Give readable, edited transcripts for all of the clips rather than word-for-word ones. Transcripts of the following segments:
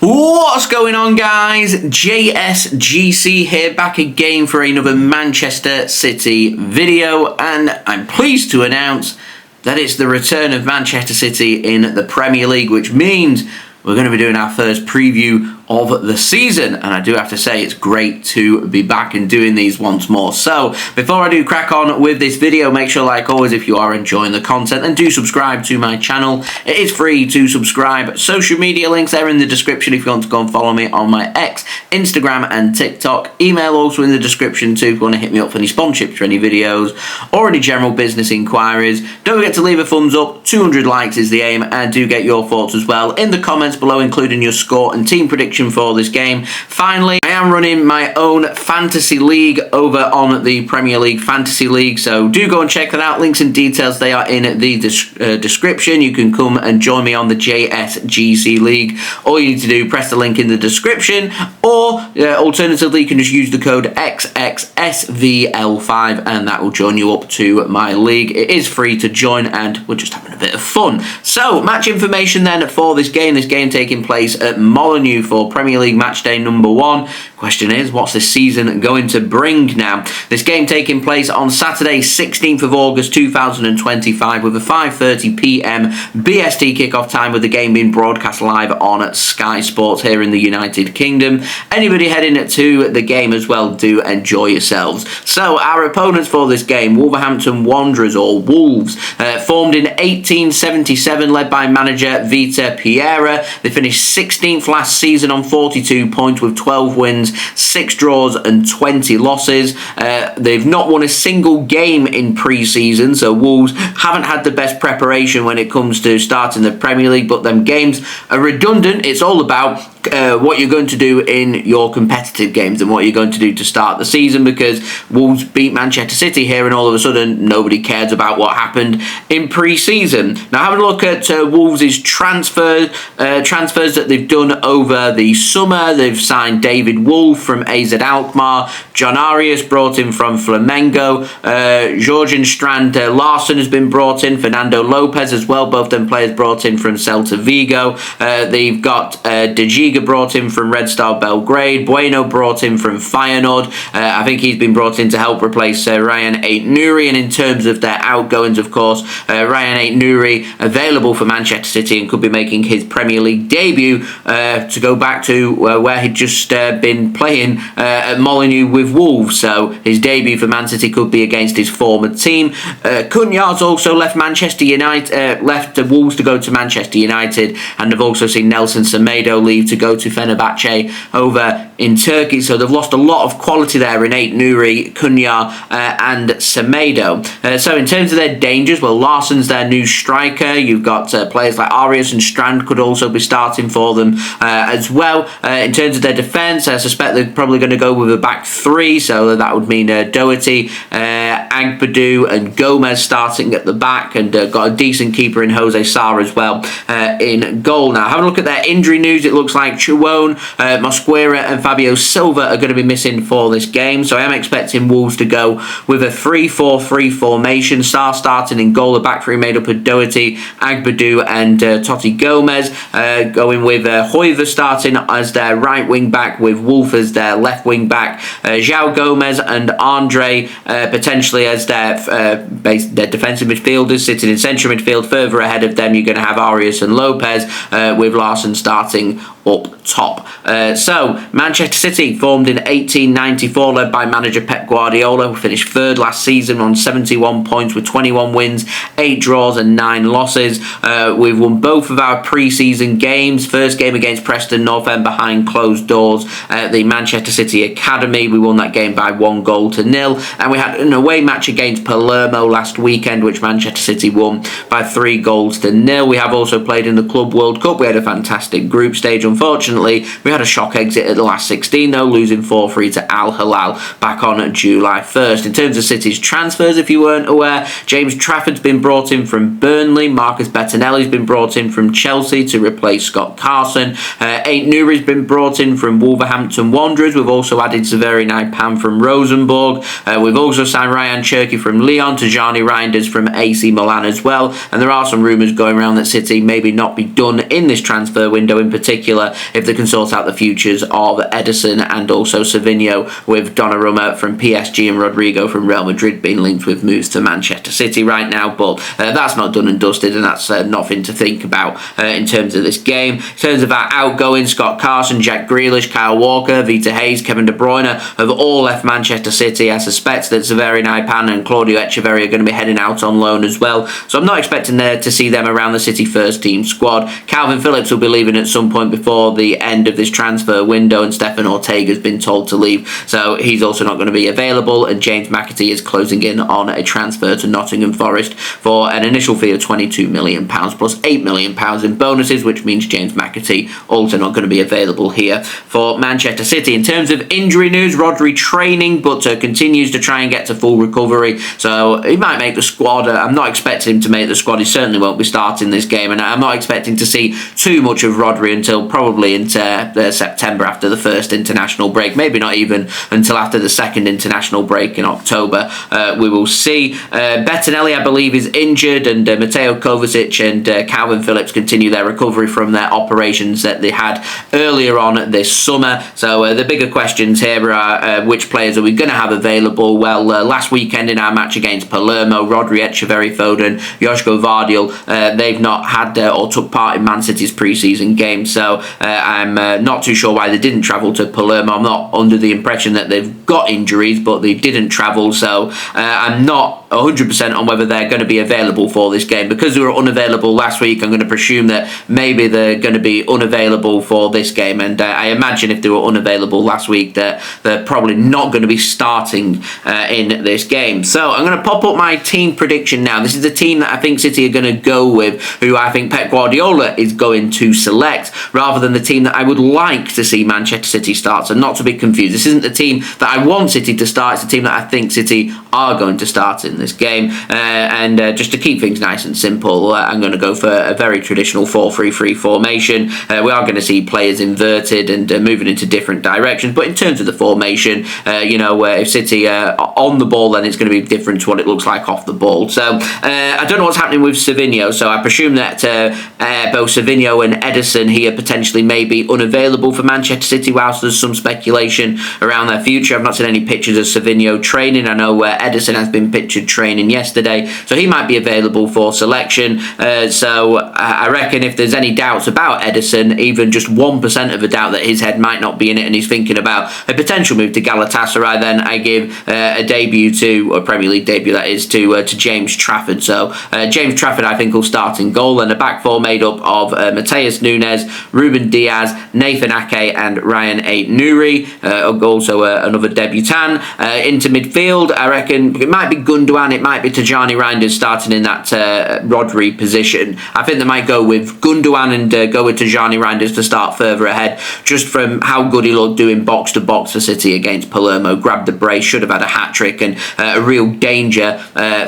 What's going on, guys? JSGC here, back again for another Manchester City video, and I'm pleased to announce that it's the return of Manchester City in the Premier League, which means we're going to be doing our first preview of the season, and I do have to say it's great to be back and doing these once more. So before I do crack on with this video, make sure, like always, if you are enjoying the content, then do subscribe to my channel. It is free to subscribe. Social media links are in the description if you want to go and follow me on my X, Instagram and TikTok. Email also in the description too if you want to hit me up for any sponsorships for any videos or any general business inquiries. Don't forget to leave a thumbs up. 200 likes is the aim, and do get your thoughts as well in the comments below, including your score and team prediction for this game. Finally, I am running my own fantasy league over on the Premier League Fantasy League, so do go and check that out. Links and details, they are in the description. You can come and join me on the JSGC League. All you need to do, press the link in the description, or alternatively, you can just use the code XXSVL5 and that will join you up to my league. It is free to join and we're just having a bit of fun. So, match information then for this game. This game taking place at Molineux for Premier League match day number 1. Question is, what's this season going to bring now? This game taking place on Saturday, 16th of August 2025 with a 5:30 PM BST kickoff time, with the game being broadcast live on Sky Sports here in the United Kingdom. Anybody heading to the game as well, do enjoy yourselves. So our opponents for this game, Wolverhampton Wanderers, or Wolves, formed in 1877, led by manager Vita Piera. They finished 16th last season on 42 points with 12 wins, 6 draws and 20 losses. They've not won a single game in pre-season, so Wolves haven't had the best preparation when it comes to starting the Premier League, but them games are redundant. It's all about what you're going to do in your competitive games and what you're going to do to start the season, because Wolves beat Manchester City here and all of a sudden nobody cares about what happened in pre-season. Now, having a look at Wolves' transfers that they've done over the summer. They've signed David Wolf from AZ Alkmaar, John Arias brought in from Flamengo, Georgian Strand Larson has been brought in, Fernando Lopez as well, both them players brought in from Celta Vigo. They've got De Giga brought in from Red Star Belgrade, Bueno brought in from Feyenoord. I think he's been brought in to help replace Rayan Ait-Nouri, and in terms of their outgoings, of course, Rayan Ait-Nouri available for Manchester City and could be making his Premier League debut, to go back to where he'd just been playing at Molineux with Wolves, so his debut for Man City could be against his former team. Cunha's also left Manchester United, left Wolves to go to Manchester United, and they've also seen Nelson Semedo leave to go to Fenerbahce over in Turkey, so they've lost a lot of quality there in Ait-Nouri, Cunha and Semedo. So in terms of their dangers, well, Larson's their new striker. You've got players like Arias and Strand could also be starting for them as well. In terms of their defence, I suspect they're probably going to go with a back 3, so that would mean Doherty, Agbadou and Gomez starting at the back, and got a decent keeper in Jose Sa as well in goal. Now, having a look at their injury news, it looks like Chuon, Mosquera and Fabio Silva are going to be missing for this game, so I am expecting Wolves to go with a 3-4-3 formation. Sa starting in goal, the back 3 made up of Doherty, Agbadou and Totti Gomez, going with Hoiver starting as their right wing back, with Wolf as their left wing back, João Gomez and Andre potentially as their defensive midfielders sitting in central midfield. Further ahead of them, you're going to have Arias and Lopez, with Larson starting up top. So Manchester City formed in 1894, led by manager Pep Guardiola, who finished 3rd last season on 71 points with 21 wins, 8 draws and 9 losses. We've won both of our pre-season games. First game against Preston North End behind closed doors at the Manchester City Academy. We won that game by 1-0, and we had an away match against Palermo last weekend, which Manchester City won by 3-0. We have also played in the Club World Cup. We had a fantastic group stage. Unfortunately, we had a shock exit at the last 16, though, losing 4-3 to Al Hilal back on July 1st. In terms of City's transfers, if you weren't aware, James Trafford's been brought in from Burnley, Marcus Bettinelli's been brought in from Chelsea to replace Scott Carson, Ait-Nouri's been brought in from Wolverhampton Wanderers. We've also added Severi Naipan from Rosenborg. We've also signed Rayan Cherki from Lyon, Tijjani Reijnders from AC Milan as well, and there are some rumours going around that City maybe not be done in this transfer window, in particular particular if they can sort out the futures of Ederson and also Savinho, with Donnarumma from PSG and Rodrigo from Real Madrid being linked with moves to Manchester City right now. But that's not done and dusted, and that's nothing to think about in terms of this game. In terms of our outgoing, Scott Carson, Jack Grealish, Kyle Walker, Vita Hayes, Kevin De Bruyne have all left Manchester City. I suspect that Severin Ipan and Claudio Echeverri are going to be heading out on loan as well, so I'm not expecting to see them around the City first team squad. Calvin Phillips will be leaving at some point before the end of this transfer window, and Stefan Ortega has been told to leave, so he's also not going to be available. And James McAtee is closing in on a transfer to Nottingham Forest for an initial fee of £22 million plus £8 million in bonuses, which means James McAtee also not going to be available here for Manchester City. In terms of injury news, Rodri training, but continues to try and get to full recovery, so he might make the squad. I'm not expecting him to make the squad. He certainly won't be starting this game, and I'm not expecting to see too much of Rodri until probably into September, after the first international break, maybe not even until after the second international break in October. We will see. Bettinelli, I believe, is injured, and Mateo, Kovacic and Calvin Phillips continue their recovery from their operations that they had earlier on this summer. So the bigger questions here are which players are we going to have available? Well, last weekend in our match against Palermo, Rodri, Echeverri, Foden, Josko, Gvardiol, they've not had or took part in Man City's pre-season game, so I'm not too sure why they didn't travel to Palermo. I'm not under the impression that they've got injuries, but they didn't travel, so I'm not 100% on whether they're going to be available for this game. Because they were unavailable last week, I'm going to presume that maybe they're going to be unavailable for this game, and I imagine if they were unavailable last week that they're probably not going to be starting in this game. So I'm going to pop up my team prediction now. This is the team that I think City are going to go with, who I think Pep Guardiola is going to select, rather than the team that I would like to see Manchester City start. So not to be confused, this isn't the team that I want City to start, it's the team that I think City are going to start in this game. And just to keep things nice and simple, I'm going to go for a very traditional 4-3-3 formation. We are going to see players inverted and moving into different directions, but in terms of the formation, if City are on the ball, then it's going to be different to what it looks like off the ball. So I don't know what's happening with Savinho, so I presume that both Savinho and Ederson here potentially may be unavailable for Manchester City, whilst there's some speculation around their future. I've not seen any pictures of Savinho training. I know Ederson has been pictured training yesterday, so he might be available for selection. So I reckon if there's any doubts about Ederson, even just 1% of a doubt that his head might not be in it and he's thinking about a potential move to Galatasaray, then I give a debut to, or Premier League debut that is, to James Trafford. So James Trafford I think will start in goal, and a back four made up of Matheus, Nunes, Ruben Diaz, Nathan Ake and Rayan Ait-Nouri, also another debutant. Into midfield, I reckon it might be Gundogan, it might be Tijjani Reijnders starting in that Rodri position. I think they might go with Gundogan and go with Tijjani Reijnders to start further ahead, just from how good he looked doing box to box for City against Palermo. Grabbed the brace, should have had a hat-trick, and a real danger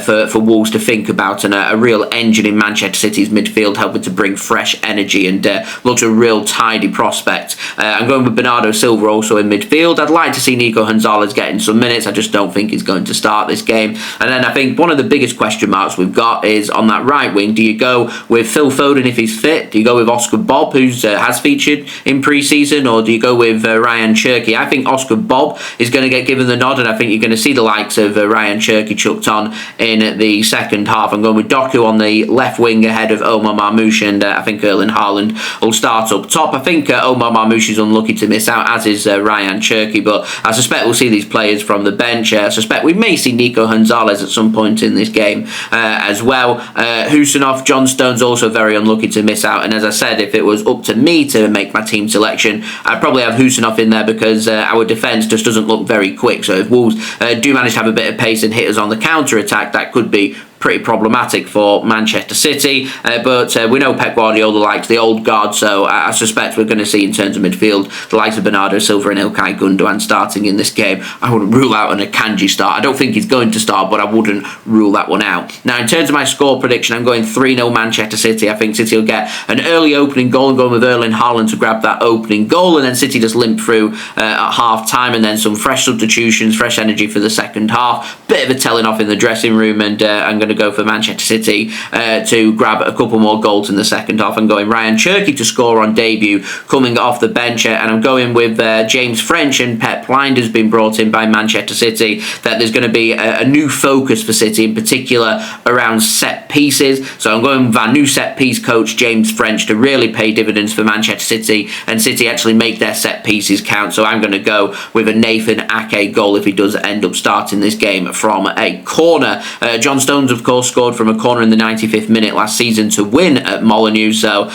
for Wolves to think about, and a real engine in Manchester City's midfield, helping to bring fresh energy, and looks a real tidy prospect. I'm going with Bernardo Silva also in midfield. I'd like to see Nico Gonzalez getting some minutes. I just don't think he's going to start this game. And then I think one of the biggest question marks we've got is on that right wing. Do you go with Phil Foden if he's fit? Do you go with Oscar Bob, who has featured in pre-season, or do you go with Rayan Cherki? I think Oscar Bob is going to get given the nod, and I think you're going to see the likes of Rayan Cherki chucked on in the second half. I'm going with Doku on the left wing ahead of Omar Marmoush, and I think Erling Haaland will start up top. I think Omar Marmoush is unlucky to miss out, as is Rayan Cherki, but I suspect we'll see these players from the bench. I suspect we may see Nico Gonzalez at some point in this game as well. Khusanov, John Stones also very unlucky to miss out, and as I said, if it was up to me to make my team selection, I'd probably have Khusanov in there because our defence just doesn't look very quick. So if Wolves do manage to have a bit of pace and hit us on the counter-attack, that could be pretty problematic for Manchester City, but we know Pep Guardiola likes the old guard, so I suspect we're going to see in terms of midfield the likes of Bernardo Silva and Ilkay Gundogan starting in this game. I wouldn't rule out an Akanji start. I don't think he's going to start, but I wouldn't rule that one out. Now, in terms of my score prediction, I'm going 3-0 Manchester City. I think City will get an early opening goal. I'm going with Erling Haaland to grab that opening goal, and then City just limp through at half-time, and then some fresh substitutions, fresh energy for the second half. Bit of a telling off in the dressing room, and I'm going to to go for Manchester City to grab a couple more goals in the second half. I'm going Ryan Cherki to score on debut, coming off the bench, and I'm going with James French and Pep Lijnders been brought in by Manchester City, that there's going to be a new focus for City, in particular around set pieces. So I'm going with our new set piece coach, James French, to really pay dividends for Manchester City, and City actually make their set pieces count. So I'm going to go with a Nathan Ake goal if he does end up starting this game from a corner. John Stones, of course, scored from a corner in the 95th minute last season to win at Molineux, so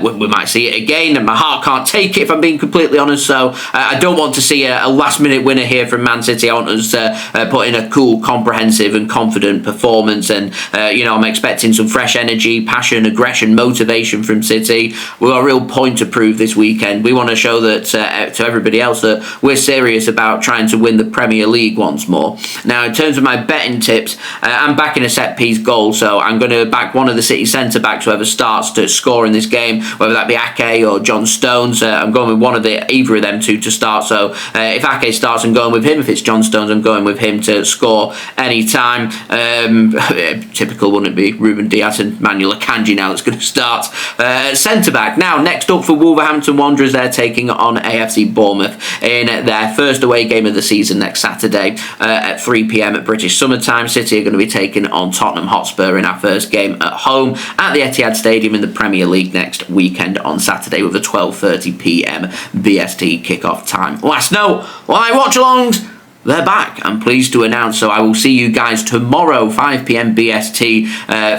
we might see it again, and my heart can't take it, if I'm being completely honest. So I don't want to see a last-minute winner here from Man City. I want us to put in a cool, comprehensive and confident performance, and I'm expecting some fresh energy, passion, aggression, motivation from City. We've got a real point to prove this weekend. We want to show that to everybody else that we're serious about trying to win the Premier League once more. Now, in terms of my betting tips, I'm backing a set-piece goal, so I'm going to back one of the City centre-backs, whoever starts to score in this game, whether that be Ake or John Stones. I'm going with either of them two to start, so if Ake starts, I'm going with him. If it's John Stones, I'm going with him to score any time. Typical, wouldn't it be? Ruben Diaz and Manuel Akanji now that's going to start centre-back. Now, next up for Wolverhampton Wanderers, they're taking on AFC Bournemouth in their first away game of the season next Saturday at 3 p.m. at British Summertime. City are going to be taking on Tottenham Hotspur in our first game at home at the Etihad Stadium in the Premier League next weekend on Saturday with a 12:30 p.m. BST kickoff time. Last note, live watch-alongs, they're back, I'm pleased to announce. So I will see you guys tomorrow, 5 p.m. BST,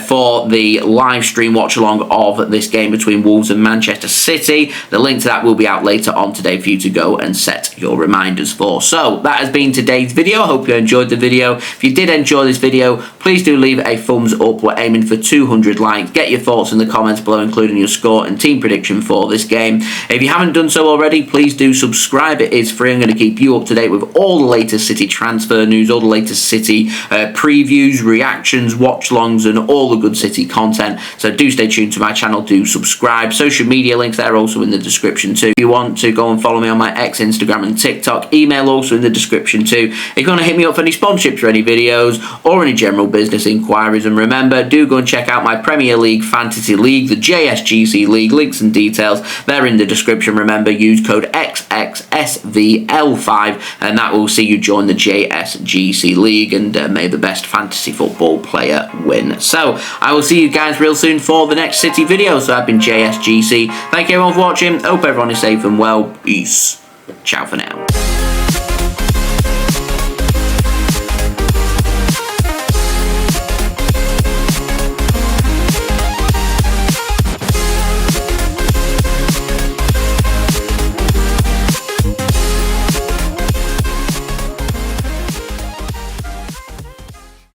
for the live stream watch along of this game between Wolves and Manchester City. The link to that will be out later on today for you to go and set your reminders for. So that has been today's video. I hope you enjoyed the video. If you did enjoy this video, please do leave a thumbs up. We're aiming for 200 likes. Get your thoughts in the comments below, including your score and team prediction for this game. If you haven't done so already, please do subscribe. It is free. I'm going to keep you up to date with all the latest City transfer news, all the latest City previews, reactions, watch-alongs, and all the good City content. So do stay tuned to my channel, do subscribe. Social media links, they're also in the description too. If you want to go and follow me on my X, Instagram and TikTok, email also in the description too. If you want to hit me up for any sponsorships or any videos or any general business inquiries, and remember, do go and check out my Premier League Fantasy League, the JSGC League. Links and details, they're in the description. Remember, use code XXSVL5 and that will see you join the JSGC League, and may the best fantasy football player win. So I will see you guys real soon for the next City video. So I've been JSGC. Thank you everyone for watching. Hope everyone is safe and well. Peace. Ciao for now.